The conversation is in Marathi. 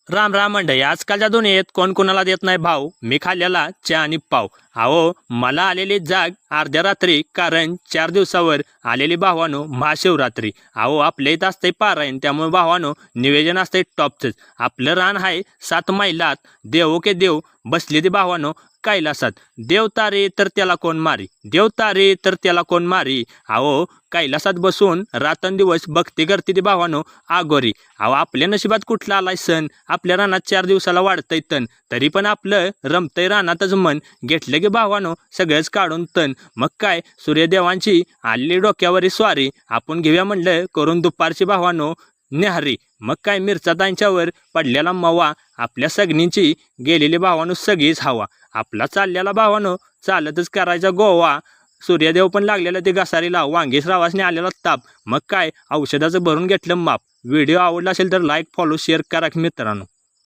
राम राम मंडळी, आजकालच्या दुनियेत कोण कोणाला देत नाही भाव. मी खाल्लेला चहा आणि पाव. अहो, मला आलेली जाग अर्ध्या रात्री, कारण 4 दिवसावर आलेली भावानो महाशिवरात्री. अहो, आपल्या इथं असते पारायण, त्यामुळे भावानो निवेदन असते टॉपचंच. आपलं रान आहे 7 मैलात, देवो के देव बसले ते भावानो कैलासात. देव तारे तर त्याला कोण मारी, देव तारे तर त्याला कोण मारी. अहो, कैलासात बसून रात्रंदिवस भक्ती करते ते भावानो आगोरी. अहो, आपल्या नशिबात कुठला आलाय सण, आपल्या रानात 4 दिवसाला वाढतंय तण, तरी पण आपलं रमतंय रानातच मन. घेतलं की भावानो सगळंच काढून तण. मग काय, सूर्यदेवांची आलेली डोक्यावरी स्वारी, आपण घेऊया म्हणलं करून दुपारची भावानो न्याहारी. मग काय, मिरचातांच्यावर पडलेला मवा, आपल्या सगळींची गेलेली भावानो सगळीच हवा. आपला चाललेला भावानो चालतच करायचा गोवा. सूर्यदेव पण लागलेला ते घसारीला, वांगी श्रावासने आलेला ताप. मग काय, औषधाचं भरून घेतलं माप. व्हिडिओ आवडला असेल तर लाईक, फॉलो, शेअर करा मित्रांनो.